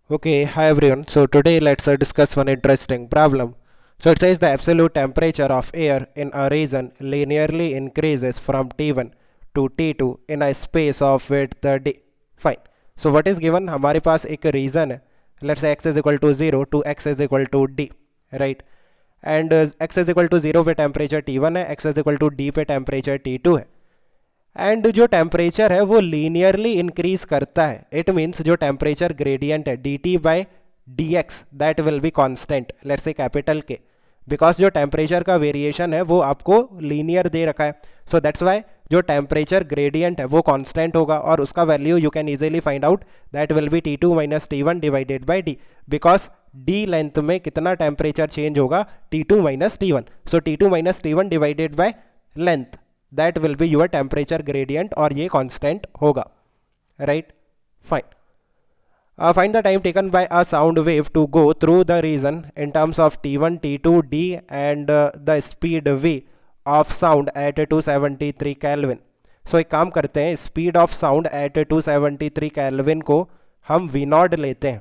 Okay, hi everyone. So today let's discuss one interesting problem. So it says the absolute temperature of air in a region linearly increases from T1 to T2 in a space of width d. Fine. So what is given? हमारे पास एक reason है. Let's say x is equal to 0 to x is equal to d, right? And x is equal to 0 पे temperature T1 है, x is equal to d पे temperature T2 है. And जो temperature है वो लीनियरली इंक्रीज करता है. It means जो टेम्परेचर ग्रेडियंट है d t by d x that will be constant, let's say capital K, because जो टेम्परेचर का वेरिएशन है वो आपको लीनियर दे रखा है. सो दैट्स वाई जो टेम्परेचर ग्रेडियंट है वो कांस्टेंट होगा और उसका value you can easily find out that will be T two minus T one divided by d, because d length में कितना टेम्परेचर चेंज होगा T two minus T one. So T two minus T one divided by length that will be your temperature gradient और ये constant होगा, right? Fine. Find the time taken by a sound wave to go through the region in terms of t1, t2, d and the speed v of sound at 273 Kelvin. So एक काम करते हैं, speed of sound at 273 Kelvin को हम v not लेते हैं.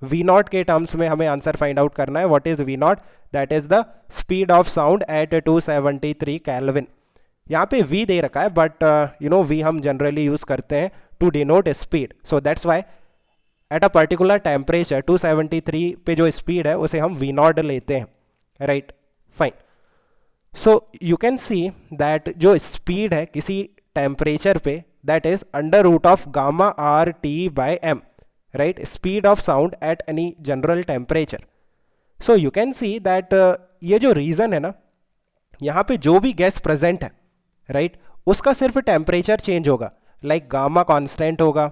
v not के terms में हमें आंसर फाइंड आउट करना है. What is v not? That is the speed of sound at 273 Kelvin. यहाँ पे v दे रखा है बट v हम जनरली यूज करते हैं to denote speed. So that's why at a particular temperature 273 पे जो स्पीड है उसे हम v नॉट लेते हैं, right? Fine. So you can see that जो स्पीड है किसी टेम्परेचर पे that is under root of gamma R T by M, right? Speed of sound at any general temperature. So you can see that ये जो reason है ना, यहाँ पे जो भी गैस प्रेजेंट है, राइट, उसका सिर्फ टेम्परेचर चेंज होगा. लाइक गामा कांस्टेंट होगा,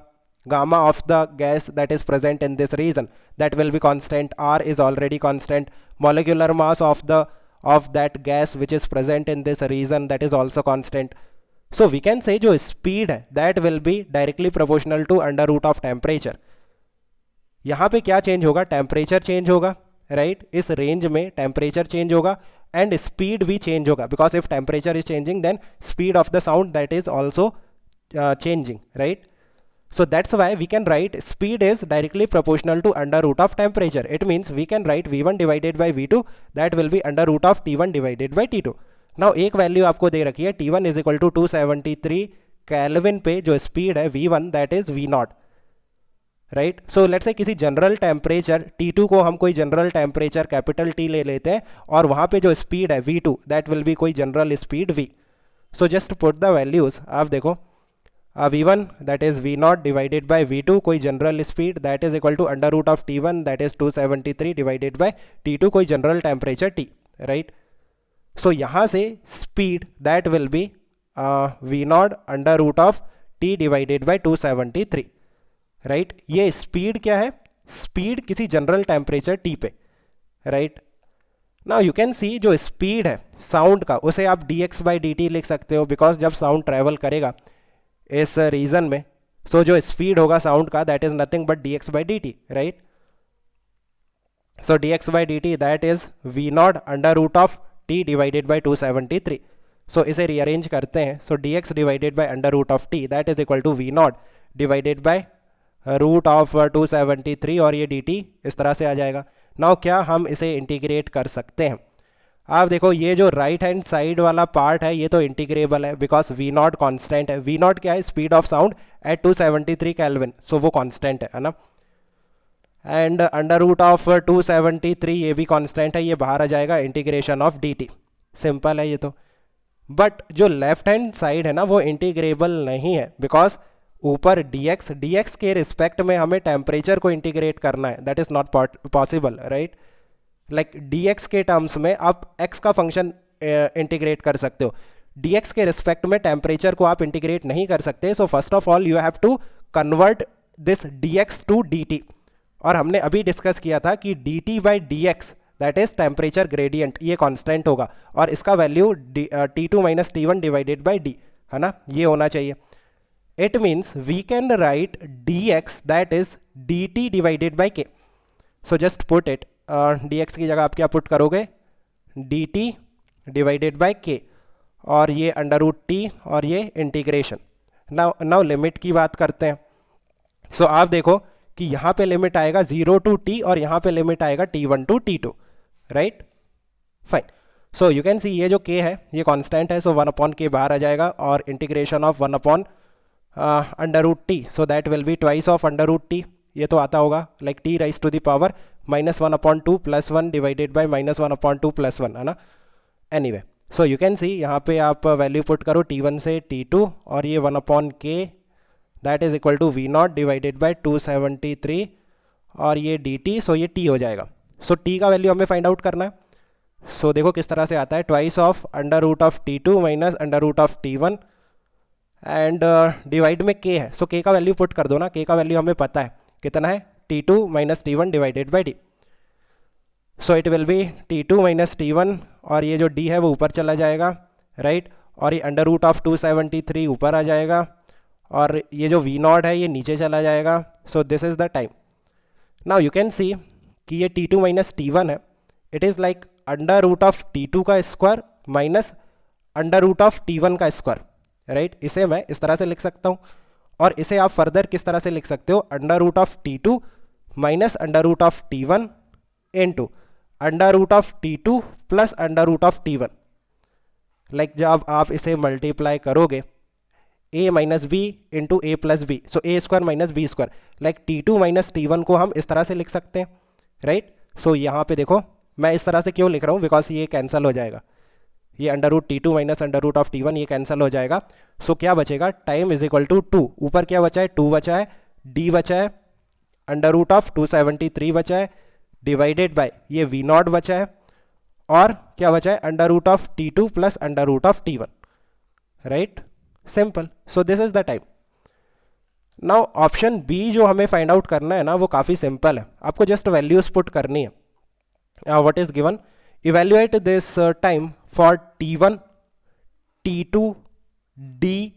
gamma of the gas that is present in this region that will be constant. R is already constant. Molecular mass of that gas which is present in this region that is also constant. So we can say जो speed है that will be directly proportional to under root of temperature. यहाँ पे क्या change होगा? Temperature change होगा, right? इस range में temperature change होगा and speed भी change होगा, because if temperature is changing then speed of the sound that is also changing, right? So that's why we can write speed is directly proportional to under root of temperature. It means we can write v1 divided by v2 that will be under root of t1 divided by t2. Now एक value आपको दे रखी है t1 is equal to 273 Kelvin पे जो speed है v1 that is v not, right? So let's say किसी general temperature T2 को हम कोई जनरल टेम्परेचर कैपिटल T ले लेते हैं और वहाँ पे जो स्पीड है V2 दैट विल बी कोई general speed V. So just put the values. आप देखो V1 that is V not divided by V2 कोई general speed that is equal to under root of T1 that is 273 divided by T2 कोई general temperature T, right? So यहाँ से speed that will be V not under root of T divided by 273, right? ये speed क्या है? Speed किसी general temperature T पे, right? Now you can सी जो speed है साउंड का उसे आप dx बाई dt लिख सकते हो, बिकॉज जब साउंड ट्रेवल करेगा इस रीजन में सो जो स्पीड होगा साउंड का that is nothing but dx by dt, right? So dx by dt that is v not under root of t divided by 273. So इसे रीअरेंज करते हैं. So dx divided by under root of t that is equal to v not divided by root of 273 और ये dt इस तरह से आ जाएगा. Now क्या हम इसे इंटीग्रेट कर सकते हैं? आप देखो ये जो राइट हैंड साइड वाला पार्ट है ये तो इंटीग्रेबल है बिकॉज v नॉट कॉन्स्टेंट है. v नॉट क्या है? Speed of sound at 273 Kelvin, सो वो कॉन्स्टेंट है ना. एंड अंडर रूट ऑफ 273 ये भी कॉन्स्टेंट है, ये बाहर आ जाएगा. इंटीग्रेशन ऑफ dt सिंपल है ये तो. बट जो लेफ्ट हैंड साइड है ना वो इंटीग्रेबल नहीं है, बिकॉज ऊपर dx के रिस्पेक्ट में हमें टेम्परेचर को इंटीग्रेट करना है. That is not possible, right? Like dx के टर्म्स में आप x का फंक्शन इंटीग्रेट कर सकते हो, dx के रिस्पेक्ट में टेम्परेचर को आप इंटीग्रेट नहीं कर सकते. So first of all you have to convert this dx to dt. और हमने अभी डिस्कस किया था कि dt by dx that is temperature gradient, ये कांस्टेंट होगा और इसका value t2 minus t1 divided by d है ना, ये होना चाहिए. It means we can write dx that is dt divided by k. So just put it, dx की जगह आप क्या पुट करोगे? dt divided by k और ये अंडर रूट t और ये इंटीग्रेशन. नाउ लिमिट की बात करते हैं. सो आप देखो कि यहाँ पे लिमिट आएगा 0 to t और यहाँ पे लिमिट आएगा t1 to t2, right? Fine. So you can सी ये जो k है ये कांस्टेंट है, सो 1/k बाहर आ जाएगा और integration of 1/√t, so that will be twice of √t. ये तो आता होगा like t raise to the power -1/2 + 1 divided by -1/2 + 1, है ना? Anyway, so you can see यहाँ पे आप वैल्यू पुट करो t1 से t2 और ये 1/k that is equal to v0 divided by 273 और ये dt, सो ये t हो जाएगा. सो t का वैल्यू हमें फाइंड आउट करना है. सो देखो किस तरह से आता है, twice of √t2 minus √t1 and divide में k है, सो k का वैल्यू पुट कर दो ना. k का वैल्यू हमें पता है कितना है, t2 minus t1 divided by d. So it will be t2 minus t1 और ये जो d है वो ऊपर चला जाएगा, राइट? और ये √273 ऊपर आ जाएगा और ये जो v0 है ये नीचे चला जाएगा. सो this is the time. Now you can सी कि ये t2 माइनस t1 है, इट इज़ लाइक √t2 का स्क्वायर माइनस √t1 का स्क्वायर, राइट? इसे मैं इस तरह से लिख सकता हूँ और इसे आप फर्दर किस तरह से लिख सकते हो, √t2 minus √t1 into √t2 plus √t1. Like जब आप इसे मल्टीप्लाई करोगे a minus b into a plus b, so a square minus b square, like t2 minus t1 को हम इस तरह से लिख सकते हैं, राइट? सो यहाँ पे देखो मैं इस तरह से क्यों लिख रहा हूँ, बिकॉज ये कैंसिल हो जाएगा, ये √t2 माइनस √t1 ये कैंसिल हो जाएगा. सो क्या बचेगा, टाइम इज इक्वल टू 2. ऊपर क्या बचा है, 2 बचा है, d बचा है, √273 बचा है डिवाइडेड बाय ये v0 बचा है और क्या बचा है, √t2 plus √t1, right? Simple. So this is the time. Now option B जो हमें फाइंड आउट करना है ना वो काफ़ी सिंपल है, आपको जस्ट वैल्यूज पुट करनी है. What is given, evaluate this time for t1, t2, d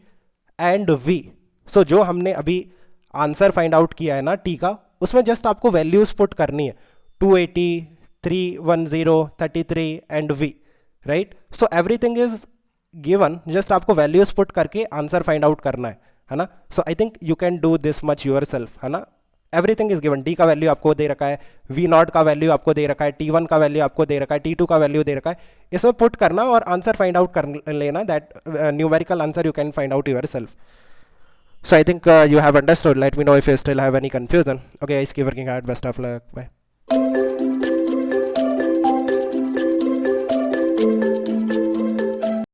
and v. सो जो हमने अभी आंसर फाइंड आउट किया है ना t का, उसमें जस्ट आपको वैल्यूज पुट करनी है, 280, 310, 33 and v, right? So everything is given, just आपको वैल्यूज पुट करके आंसर फाइंड आउट करना है ना? So I think you can do this much yourself, है ना? Everything is given. d का वैल्यू आपको दे रखा है, v0 का वैल्यू आपको दे रखा है, t1 का वैल्यू आपको दे रखा है, t2 का वैल्यू दे रखा है. इसमें पुट करना और आंसर फाइंड आउट कर लेना, that numerical answer you can find out yourself. So I think you have understood. Let me know if you still have any confusion. Okay, guys, keep working hard. Best of luck. Bye.